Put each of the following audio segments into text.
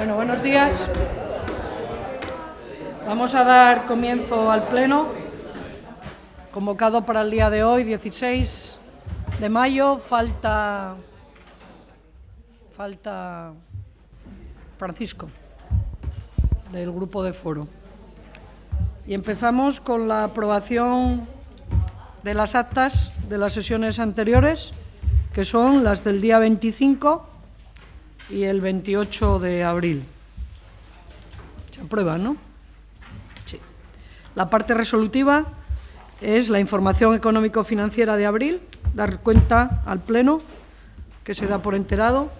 Bueno, buenos días. Vamos a dar comienzo al pleno, convocado para el día de hoy, 16 de mayo. Falta Francisco, del grupo de Foro. Y empezamos con la aprobación de las actas de las sesiones anteriores, que son las del día 25 y el 28 de abril. Se aprueban, ¿no? Sí. La parte resolutiva es la información económico-financiera de abril, dar cuenta al Pleno, que se da por enterado.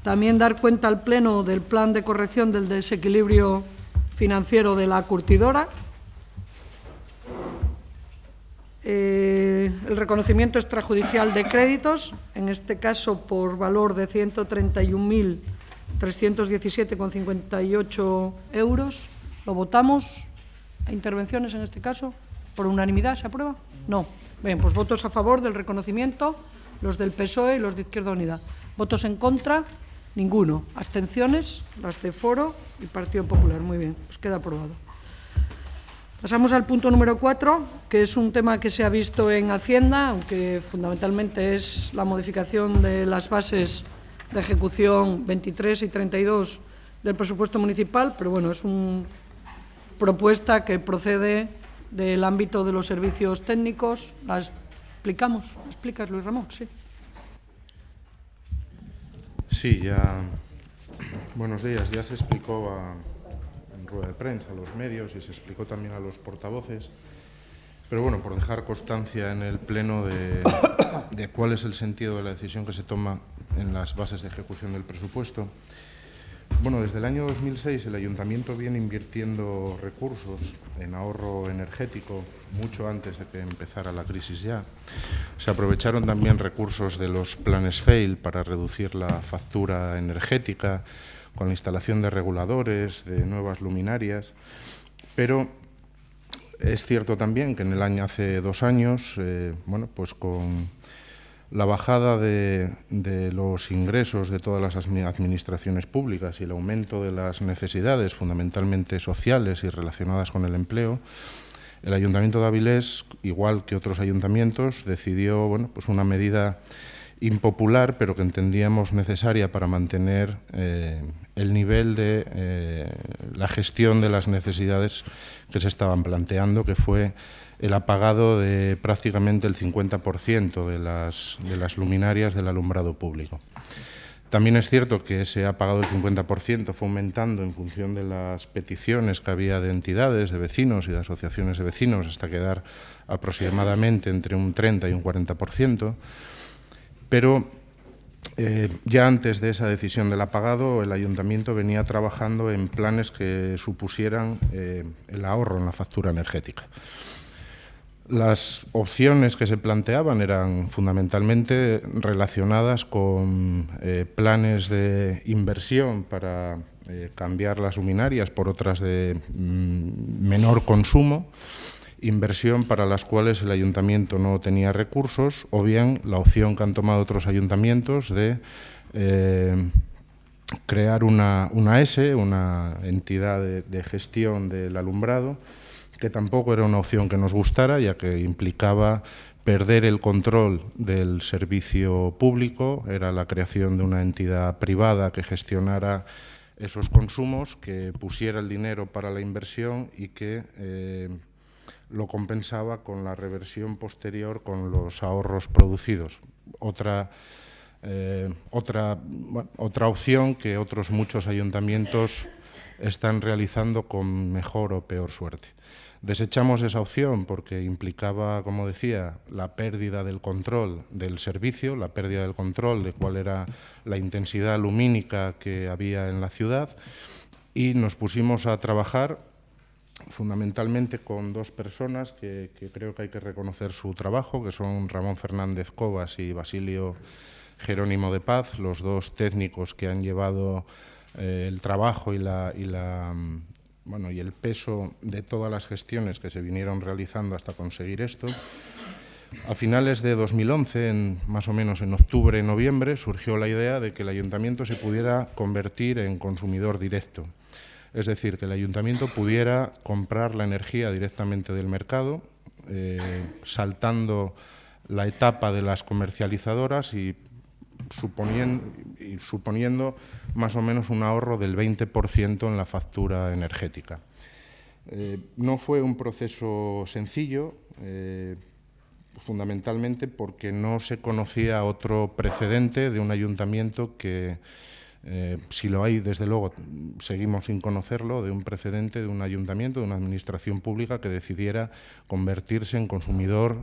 También dar cuenta al Pleno del plan de corrección del desequilibrio financiero de la curtidora. El reconocimiento extrajudicial de créditos, en este caso por valor de 131.317,58 euros. Lo votamos. ¿Hay intervenciones en este caso? ¿Por unanimidad se aprueba? No. Bien, pues votos a favor del reconocimiento, los del PSOE y los de Izquierda Unida. ¿Votos en contra? Ninguno. ¿Abstenciones? Las de Foro y Partido Popular. Muy bien, pues queda aprobado. Pasamos al punto número 4, que es un tema que se ha visto en Hacienda, aunque fundamentalmente es la modificación de las bases de ejecución 23 y 32 del presupuesto municipal, pero bueno, es una propuesta que procede del ámbito de los servicios técnicos. ¿La explicamos? ¿La explicas, Luis Ramón? Sí. Sí, ya. Buenos días. Ya se explicó en rueda de prensa a los medios y se explicó también a los portavoces. Pero bueno, por dejar constancia en el Pleno de cuál es el sentido de la decisión que se toma en las bases de ejecución del presupuesto. Bueno, desde el año 2006 el Ayuntamiento viene invirtiendo recursos en ahorro energético mucho antes de que empezara la crisis ya. Se aprovecharon también recursos de los planes FAIL para reducir la factura energética con la instalación de reguladores, de nuevas luminarias, pero es cierto también que en el año, hace 2 años, bueno, pues con la bajada de los ingresos de todas las administraciones públicas y el aumento de las necesidades fundamentalmente sociales y relacionadas con el empleo, el Ayuntamiento de Avilés, igual que otros ayuntamientos, decidió, bueno, pues una medida impopular, pero que entendíamos necesaria para mantener el nivel de la gestión de las necesidades que se estaban planteando, que fue el apagado de prácticamente el 50% de las luminarias del alumbrado público. También es cierto que ese apagado del 50% fue aumentando en función de las peticiones que había de entidades, de vecinos y de asociaciones de vecinos, hasta quedar aproximadamente entre un 30 y un 40%. Pero ya antes de esa decisión del apagado, el Ayuntamiento venía trabajando en planes que supusieran el ahorro en la factura energética. Las opciones que se planteaban eran fundamentalmente relacionadas con planes de inversión para cambiar las luminarias por otras de menor consumo, inversión para las cuales el Ayuntamiento no tenía recursos, o bien la opción que han tomado otros ayuntamientos de crear una ESE, una entidad de gestión del alumbrado, que tampoco era una opción que nos gustara, ya que implicaba perder el control del servicio público, era la creación de una entidad privada que gestionara esos consumos, que pusiera el dinero para la inversión y que lo compensaba con la reversión posterior con los ahorros producidos. Otra opción que otros muchos ayuntamientos están realizando con mejor o peor suerte. Desechamos esa opción porque implicaba, como decía, la pérdida del control del servicio, la pérdida del control de cuál era la intensidad lumínica que había en la ciudad, y nos pusimos a trabajar fundamentalmente con 2 personas que creo que hay que reconocer su trabajo, que son Ramón Fernández Cobas y Basilio Jerónimo de Paz, los 2 técnicos que han llevado el trabajo y el peso de todas las gestiones que se vinieron realizando hasta conseguir esto. A finales de 2011, más o menos en octubre, noviembre, surgió la idea de que el ayuntamiento se pudiera convertir en consumidor directo. Es decir, que el ayuntamiento pudiera comprar la energía directamente del mercado, saltando la etapa de las comercializadoras y suponiendo más o menos un ahorro del 20% en la factura energética. No fue un proceso sencillo, fundamentalmente porque no se conocía otro precedente de un ayuntamiento que, si lo hay, desde luego, seguimos sin conocerlo, de un precedente de un ayuntamiento, de una administración pública que decidiera convertirse en consumidor,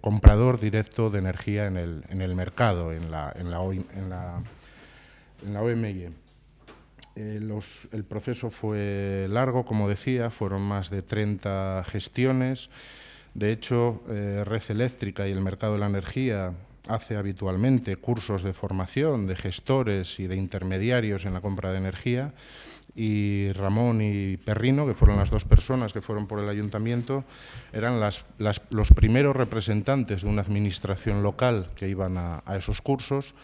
comprador directo de energía en el mercado, en la OMI. El proceso fue largo, como decía, fueron más de 30 gestiones. De hecho, Red Eléctrica y el mercado de la energía hace habitualmente cursos de formación de gestores y de intermediarios en la compra de energía, y Ramón y Perrino, que fueron las dos personas que fueron por el ayuntamiento, eran los primeros representantes de una administración local que iban a esos cursos.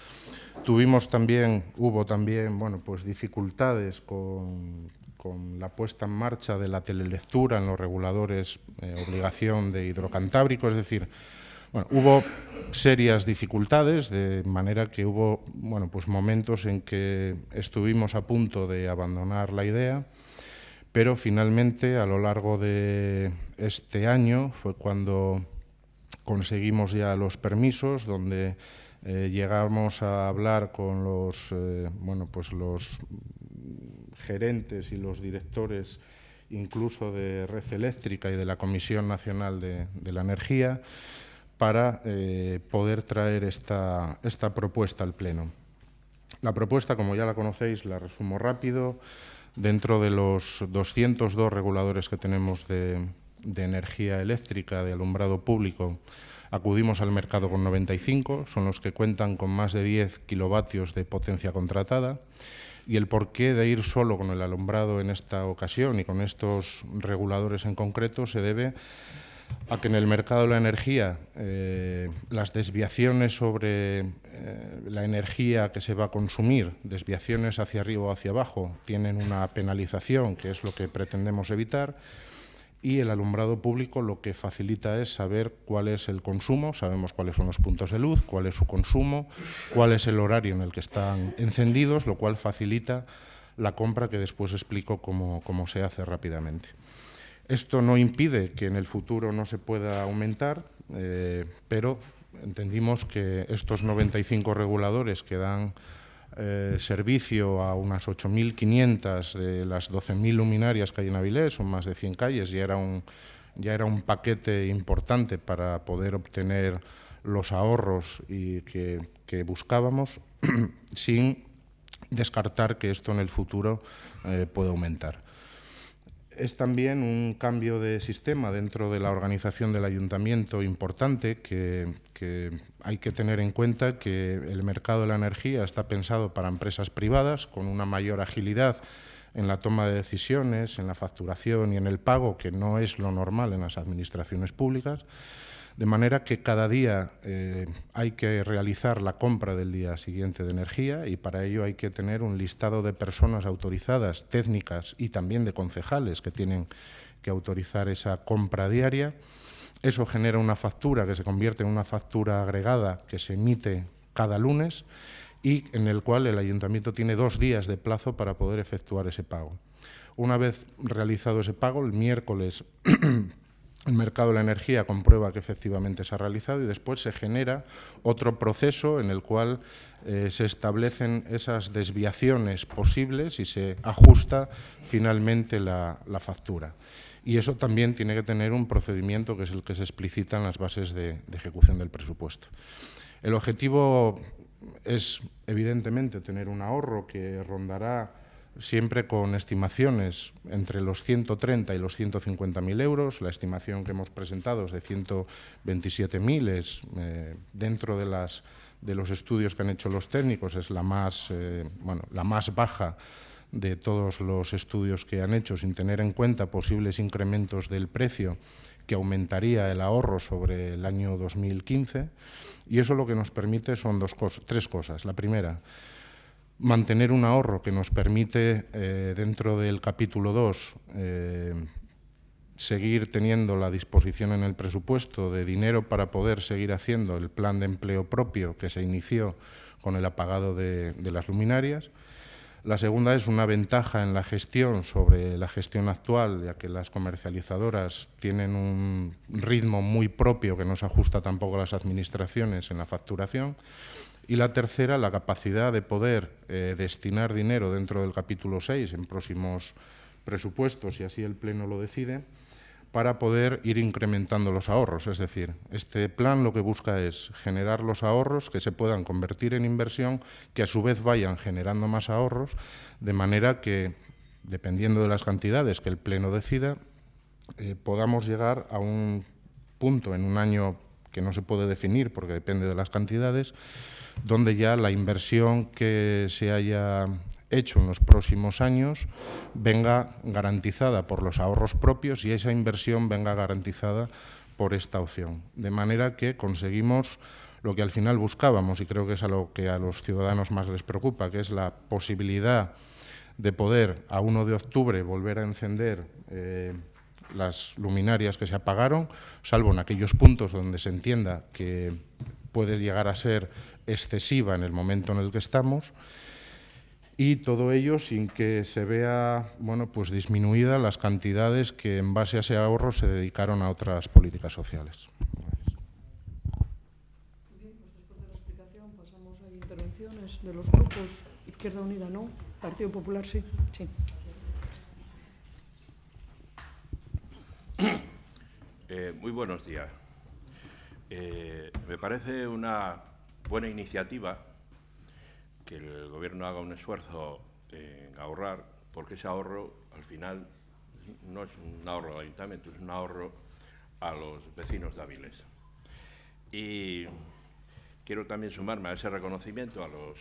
Hubo también pues dificultades con la puesta en marcha de la telelectura en los reguladores obligación de Hidrocantábrico, es decir, hubo serias dificultades, de manera que hubo pues momentos en que estuvimos a punto de abandonar la idea, pero finalmente a lo largo de este año fue cuando conseguimos ya los permisos, donde llegamos a hablar con los gerentes y los directores incluso de Red Eléctrica y de la Comisión Nacional de la Energía para poder traer esta propuesta al Pleno. La propuesta, como ya la conocéis, la resumo rápido. Dentro de los 202 reguladores que tenemos de energía eléctrica, de alumbrado público, acudimos al mercado con 95, son los que cuentan con más de 10 kilovatios de potencia contratada, y el porqué de ir solo con el alumbrado en esta ocasión y con estos reguladores en concreto se debe a que en el mercado de la energía las desviaciones sobre la energía que se va a consumir, desviaciones hacia arriba o hacia abajo, tienen una penalización, que es lo que pretendemos evitar, y el alumbrado público lo que facilita es saber cuál es el consumo, sabemos cuáles son los puntos de luz, cuál es su consumo, cuál es el horario en el que están encendidos, lo cual facilita la compra, que después explico cómo se hace rápidamente. Esto no impide que en el futuro no se pueda aumentar, pero entendimos que estos 95 reguladores que dan servicio a unas 8.500 de las 12.000 luminarias que hay en Avilés, son más de 100 calles, ya era un paquete importante para poder obtener los ahorros que buscábamos, sin descartar que esto en el futuro pueda aumentar. Es también un cambio de sistema dentro de la organización del ayuntamiento importante, que hay que tener en cuenta que el mercado de la energía está pensado para empresas privadas, con una mayor agilidad en la toma de decisiones, en la facturación y en el pago, que no es lo normal en las administraciones públicas, de manera que cada día hay que realizar la compra del día siguiente de energía, y para ello hay que tener un listado de personas autorizadas, técnicas y también de concejales que tienen que autorizar esa compra diaria. Eso genera una factura que se convierte en una factura agregada que se emite cada lunes y en el cual el ayuntamiento tiene 2 días de plazo para poder efectuar ese pago. Una vez realizado ese pago, el miércoles el mercado de la energía comprueba que efectivamente se ha realizado, y después se genera otro proceso en el cual se establecen esas desviaciones posibles y se ajusta finalmente la factura. Y eso también tiene que tener un procedimiento que es el que se explicita en las bases de ejecución del presupuesto. El objetivo es, evidentemente, tener un ahorro que rondará siempre con estimaciones entre los 130 y los 150.000 euros. La estimación que hemos presentado es de 127.000, es dentro de los estudios que han hecho los técnicos, es la más baja de todos los estudios que han hecho, sin tener en cuenta posibles incrementos del precio que aumentaría el ahorro sobre el año 2015, y eso lo que nos permite son tres cosas. La primera, mantener un ahorro que nos permite, dentro del capítulo 2, seguir teniendo la disposición en el presupuesto de dinero para poder seguir haciendo el plan de empleo propio que se inició con el apagado de las luminarias. La segunda es una ventaja en la gestión sobre la gestión actual, ya que las comercializadoras tienen un ritmo muy propio que no se ajusta tampoco a las administraciones en la facturación. Y la tercera, la capacidad de poder destinar dinero dentro del capítulo 6 en próximos presupuestos, si así el Pleno lo decide, para poder ir incrementando los ahorros. Es decir, este plan lo que busca es generar los ahorros que se puedan convertir en inversión, que a su vez vayan generando más ahorros, de manera que, dependiendo de las cantidades que el Pleno decida, podamos llegar a un punto en un año que no se puede definir porque depende de las cantidades, donde ya la inversión que se haya hecho en los próximos años venga garantizada por los ahorros propios y esa inversión venga garantizada por esta opción. De manera que conseguimos lo que al final buscábamos, y creo que es a lo que a los ciudadanos más les preocupa, que es la posibilidad de poder a 1 de octubre volver a encender las luminarias que se apagaron, salvo en aquellos puntos donde se entienda que puede llegar a ser excesiva en el momento en el que estamos, y todo ello sin que se vea pues disminuidas las cantidades que en base a ese ahorro se dedicaron a otras políticas sociales. Gracias. Bien, pues después de la explicación pasamos a intervenciones de los grupos. Izquierda Unida no, Partido Popular sí. Sí. Muy buenos días. Me parece una buena iniciativa que el Gobierno haga un esfuerzo en ahorrar, porque ese ahorro, al final, no es un ahorro al Ayuntamiento, es un ahorro a los vecinos de Avilés. Y quiero también sumarme a ese reconocimiento a los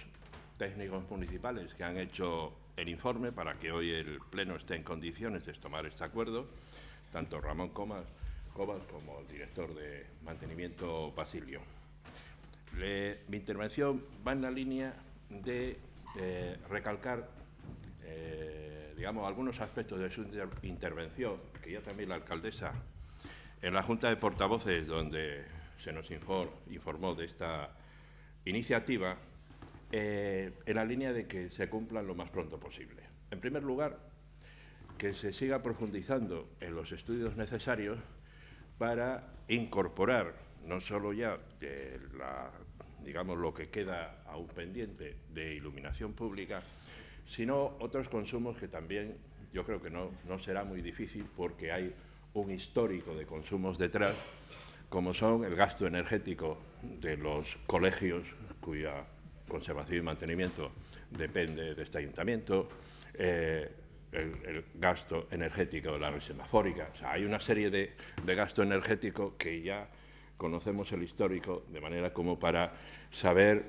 técnicos municipales que han hecho el informe para que hoy el Pleno esté en condiciones de tomar este acuerdo, tanto Ramón Cobas como el director de mantenimiento Basilio. Mi intervención va en la línea de recalcar algunos aspectos de su intervención, que ya también la alcaldesa en la Junta de Portavoces, donde se nos informó de esta iniciativa, en la línea de que se cumplan lo más pronto posible. En primer lugar, que se siga profundizando en los estudios necesarios para incorporar no solo ya de lo que queda aún pendiente de iluminación pública, sino otros consumos que también yo creo que no será muy difícil porque hay un histórico de consumos detrás, como son el gasto energético de los colegios, cuya conservación y mantenimiento depende de este ayuntamiento, el gasto energético de la red semafórica. O sea, hay una serie de gasto energético que ya conocemos el histórico, de manera como para saber,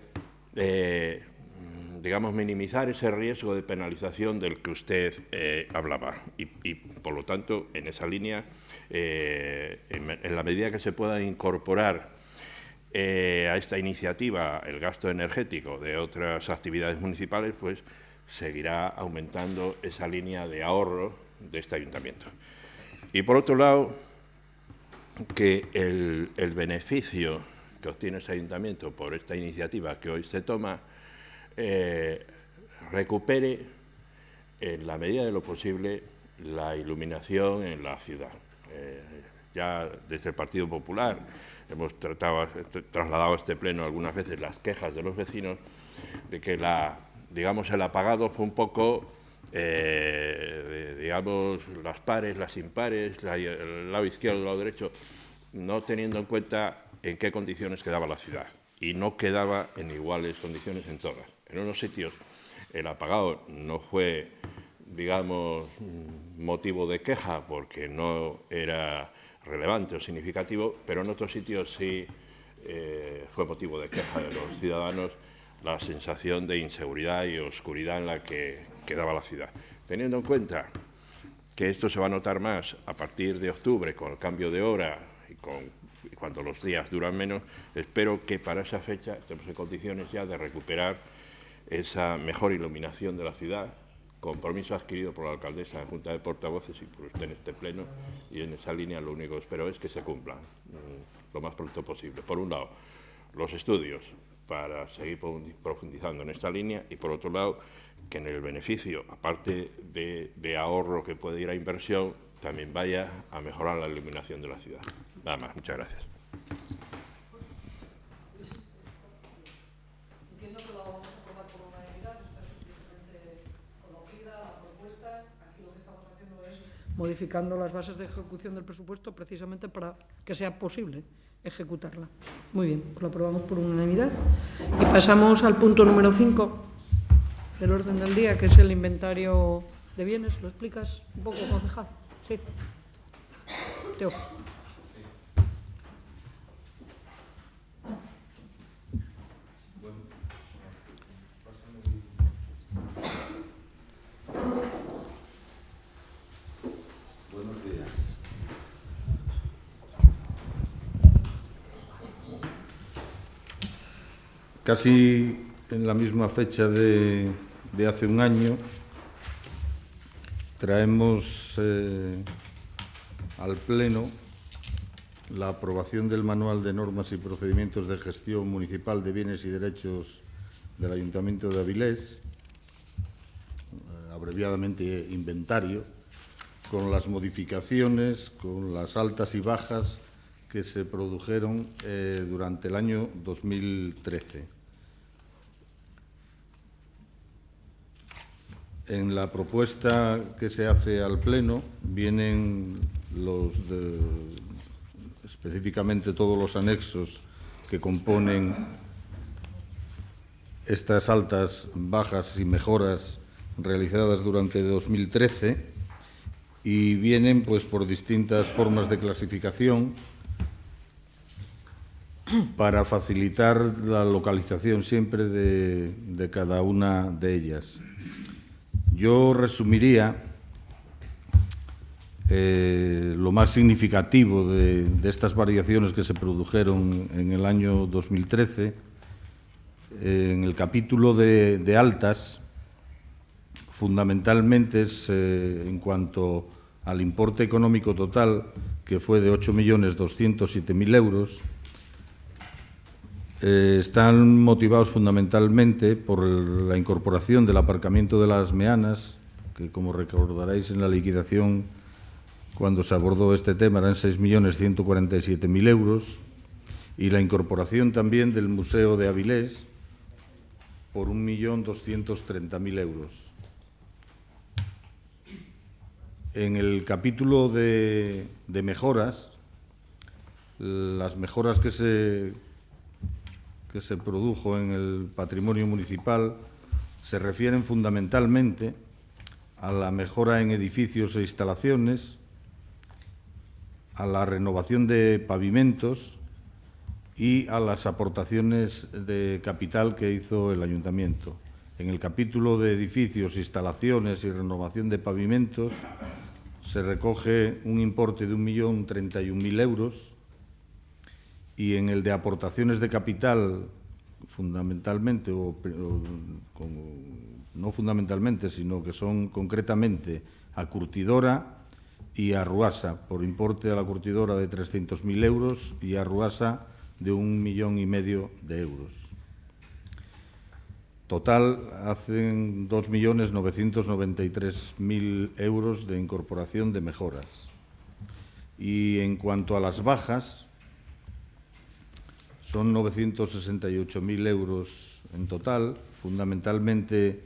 minimizar ese riesgo de penalización del que usted hablaba. Y, por lo tanto, en esa línea, en la medida que se pueda incorporar a esta iniciativa el gasto energético de otras actividades municipales, pues seguirá aumentando esa línea de ahorro de este ayuntamiento. Y, por otro lado, que el beneficio que obtiene ese ayuntamiento por esta iniciativa que hoy se toma recupere, en la medida de lo posible, la iluminación en la ciudad. Ya desde el Partido Popular hemos trasladado a este pleno algunas veces las quejas de los vecinos de que el apagado fue un poco, las pares, las impares, el lado izquierdo, el lado derecho, no teniendo en cuenta en qué condiciones quedaba la ciudad. Y no quedaba en iguales condiciones en todas. En unos sitios el apagado no fue, motivo de queja porque no era relevante o significativo, pero en otros sitios sí fue motivo de queja de los ciudadanos la sensación de inseguridad y oscuridad en la que que daba la ciudad. Teniendo en cuenta que esto se va a notar más a partir de octubre con el cambio de hora y cuando los días duran menos, espero que para esa fecha estemos en condiciones ya de recuperar esa mejor iluminación de la ciudad, compromiso adquirido por la alcaldesa en Junta de Portavoces y por usted en este pleno, y en esa línea lo único que espero es que se cumplan lo más pronto posible. Por un lado, los estudios para seguir profundizando en esta línea y, por otro lado, que en el beneficio, aparte de ahorro que puede ir a inversión, también vaya a mejorar la iluminación de la ciudad. Nada más, muchas gracias. Entiendo que lo vamos a aprobar por unanimidad, está suficientemente conocida la propuesta. Aquí lo que estamos haciendo es modificando las bases de ejecución del presupuesto precisamente para que sea posible ejecutarla. Muy bien, pues lo aprobamos por unanimidad. Y pasamos al punto número 5 del orden del día, que es el inventario de bienes. ¿Lo explicas un poco, concejal? Sí. Teo. Buenos días. Casi en la misma fecha de hace un año, traemos al Pleno la aprobación del Manual de Normas y Procedimientos de Gestión Municipal de Bienes y Derechos del Ayuntamiento de Avilés, abreviadamente Inventario, con las modificaciones, con las altas y bajas que se produjeron durante el año 2013. En la propuesta que se hace al Pleno vienen específicamente todos los anexos que componen estas altas, bajas y mejoras realizadas durante 2013 y vienen pues por distintas formas de clasificación para facilitar la localización siempre de cada una de ellas. Yo resumiría lo más significativo de estas variaciones que se produjeron en el año 2013. En el capítulo de altas, fundamentalmente es en cuanto al importe económico total, que fue de 8.207.000 euros, están motivados fundamentalmente por la incorporación del aparcamiento de las Meanas, que, como recordaréis, en la liquidación, cuando se abordó este tema, eran 6.147.000 euros, y la incorporación también del Museo de Avilés por 1.230.000 euros. En el capítulo de mejoras, las mejoras que se produjo en el patrimonio municipal se refieren fundamentalmente a la mejora en edificios e instalaciones, a la renovación de pavimentos y a las aportaciones de capital que hizo el ayuntamiento. En el capítulo de edificios, instalaciones y renovación de pavimentos se recoge un importe de 1.031.000 euros, y en el de aportaciones de capital, fundamentalmente, no fundamentalmente, sino que son concretamente a Curtidora y a Ruasa, por importe a la Curtidora de 300.000 euros y a Ruasa de 1,5 millones de euros. Total, hacen 2.993.000 euros de incorporación de mejoras. Y en cuanto a las bajas, son 968.000 euros en total. Fundamentalmente,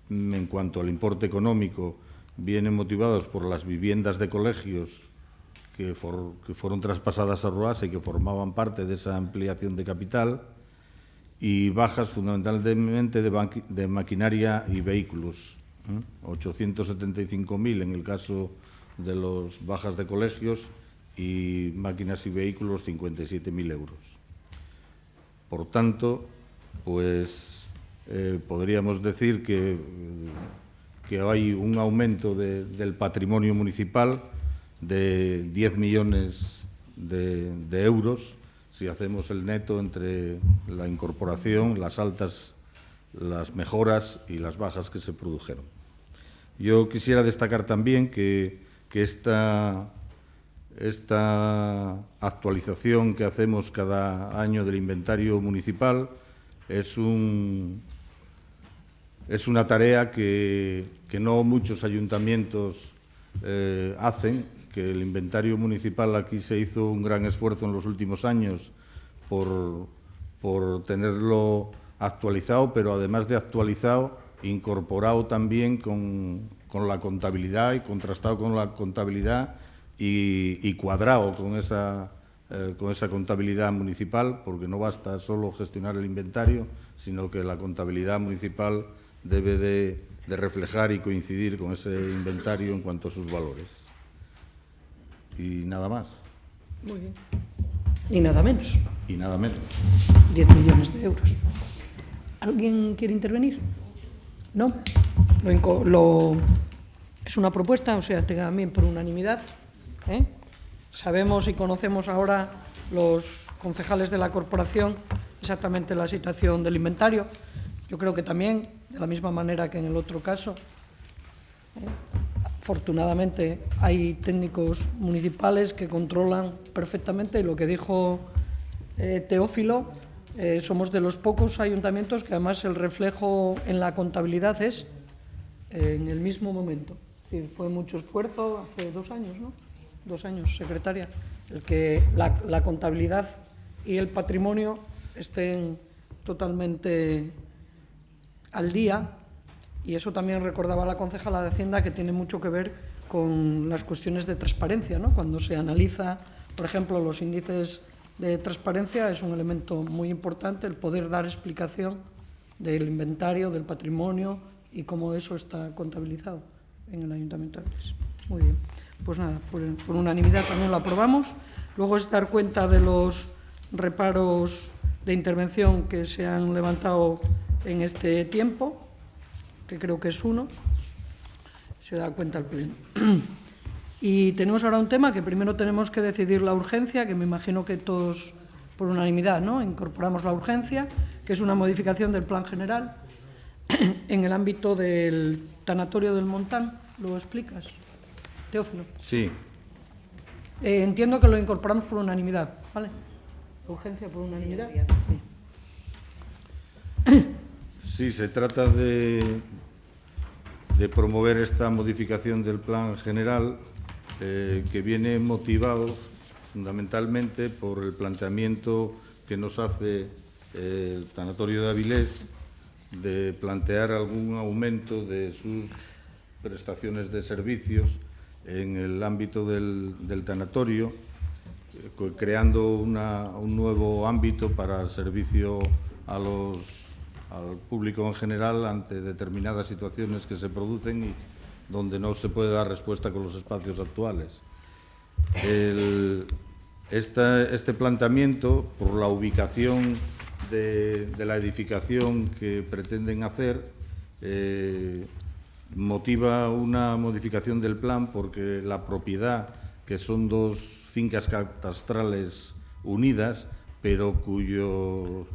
en cuanto al importe económico, vienen motivados por las viviendas de colegios que fueron traspasadas a Ruasa y que formaban parte de esa ampliación de capital, y bajas fundamentalmente de maquinaria y vehículos, 875.000 en el caso de las bajas de colegios, y máquinas y vehículos 57.000 euros. Por tanto, pues podríamos decir que que hay un aumento del patrimonio municipal de 10 millones de euros si hacemos el neto entre la incorporación, las altas, las mejoras y las bajas que se produjeron. Yo quisiera destacar también que esta actualización que hacemos cada año del inventario municipal es una tarea que no muchos ayuntamientos hacen, que el inventario municipal aquí se hizo un gran esfuerzo en los últimos años por tenerlo actualizado, pero además de actualizado, incorporado también con la contabilidad y contrastado con la contabilidad y cuadrado con esa contabilidad municipal, porque no basta solo gestionar el inventario, sino que la contabilidad municipal debe de reflejar y coincidir con ese inventario en cuanto a sus valores. Y nada más. Muy bien. Y nada menos. Y nada menos. 10 millones de euros. ¿Alguien quiere intervenir? ¿No? Es una propuesta, o sea, también por unanimidad. Sabemos y conocemos ahora los concejales de la corporación exactamente la situación del inventario. Yo creo que también, de la misma manera que en el otro caso, afortunadamente hay técnicos municipales que controlan perfectamente, y lo que dijo Teófilo, somos de los pocos ayuntamientos que además el reflejo en la contabilidad es en el mismo momento. Es decir, fue mucho esfuerzo hace 2 años, ¿no? 2 años, secretaria, el que la contabilidad y el patrimonio estén totalmente al día, y eso también recordaba la concejala de Hacienda, que tiene mucho que ver con las cuestiones de transparencia, ¿no? Cuando se analiza, por ejemplo, los índices de transparencia, es un elemento muy importante el poder dar explicación del inventario, del patrimonio y cómo eso está contabilizado en el Ayuntamiento de Avilés. Muy bien, pues nada, por unanimidad también lo aprobamos. Luego es dar cuenta de los reparos de intervención que se han levantado en este tiempo, que creo que es uno, se da cuenta el Pleno. Y tenemos ahora un tema que primero tenemos que decidir la urgencia, que me imagino que todos por unanimidad, ¿no?, incorporamos la urgencia, que es una modificación del plan general en el ámbito del tanatorio del Montán. ¿Lo explicas, Teófilo? Sí. Entiendo que lo incorporamos por unanimidad, ¿vale? Urgencia por unanimidad. Sí, se trata de promover esta modificación del plan general que viene motivado fundamentalmente por el planteamiento que nos hace el Tanatorio de Avilés de plantear algún aumento de sus prestaciones de servicios en el ámbito del tanatorio, creando un nuevo ámbito para el servicio al público en general ante determinadas situaciones que se producen y donde no se puede dar respuesta con los espacios actuales. Este planteamiento, por la ubicación de la edificación que pretenden hacer, motiva una modificación del plan, porque la propiedad, que son 2 fincas catastrales unidas, pero cuyos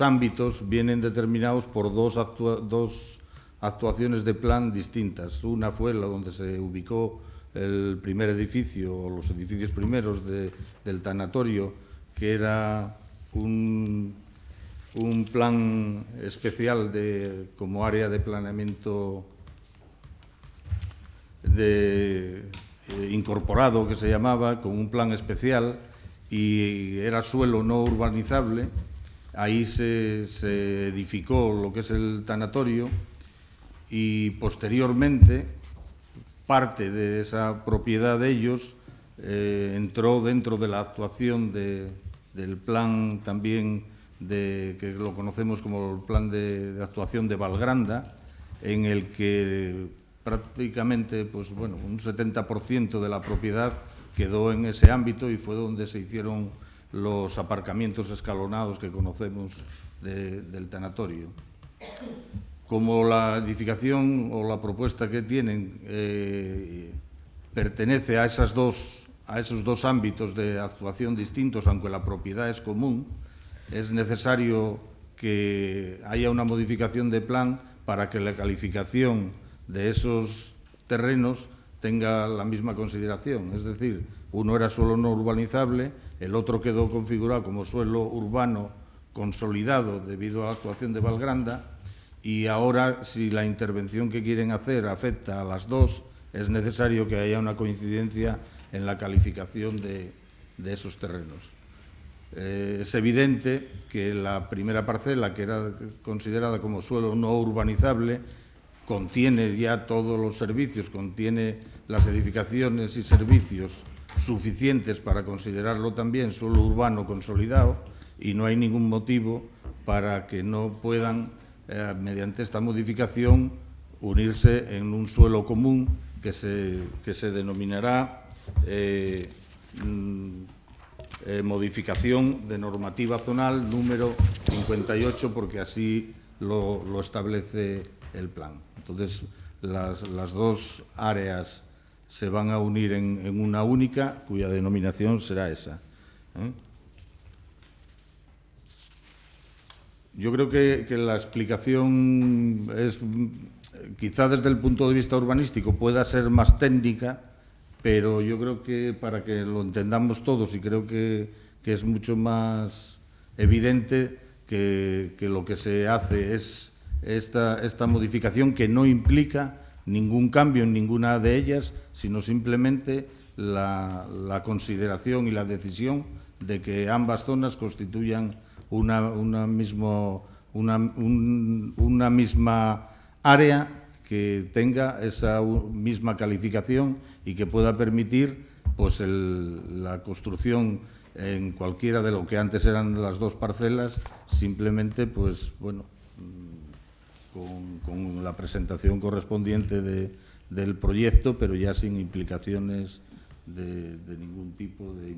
ámbitos vienen determinados por dos actuaciones de plan distintas. Una fue la donde se ubicó el primer edificio, o los edificios primeros del tanatorio, que era un plan especial como área de planeamiento incorporado, que se llamaba, con un plan especial, y era suelo no urbanizable. Ahí se edificó lo que es el tanatorio, y posteriormente parte de esa propiedad de ellos entró dentro de la actuación del plan también, que lo conocemos como el plan de actuación de Valgranda, en el que prácticamente un 70% de la propiedad quedó en ese ámbito, y fue donde se hicieron los aparcamientos escalonados que conocemos del tanatorio. como la edificación o la propuesta que tienen pertenece a esos dos ámbitos de actuación distintos, aunque la propiedad es común, es necesario que haya una modificación de plan para que la calificación de esos terrenos tenga la misma consideración. Es decir, uno era suelo no urbanizable, el otro quedó configurado como suelo urbano consolidado debido a la actuación de Valgranda, y ahora, si la intervención que quieren hacer afecta a las dos, es necesario que haya una coincidencia en la calificación de esos terrenos. Es evidente que la primera parcela, que era considerada como suelo no urbanizable, contiene ya todos los servicios, contiene las edificaciones y servicios suficientes para considerarlo también suelo urbano consolidado, y no hay ningún motivo para que no puedan, mediante esta modificación, unirse en un suelo común que se denominará modificación de normativa zonal número 58, porque así lo establece el plan. Entonces, las dos áreas se van a unir en una única, cuya denominación será esa. Yo creo que la explicación es, quizá desde el punto de vista urbanístico pueda ser más técnica, pero yo creo que para que lo entendamos todos, y creo que es mucho más evidente que lo que se hace es esta modificación, que no implica ningún cambio en ninguna de ellas, sino simplemente la consideración y la decisión de que ambas zonas constituyan una misma área que tenga esa misma calificación y que pueda permitir pues la construcción en cualquiera de lo que antes eran las dos parcelas, simplemente pues bueno, con la presentación correspondiente del proyecto, pero ya sin implicaciones de ningún tipo de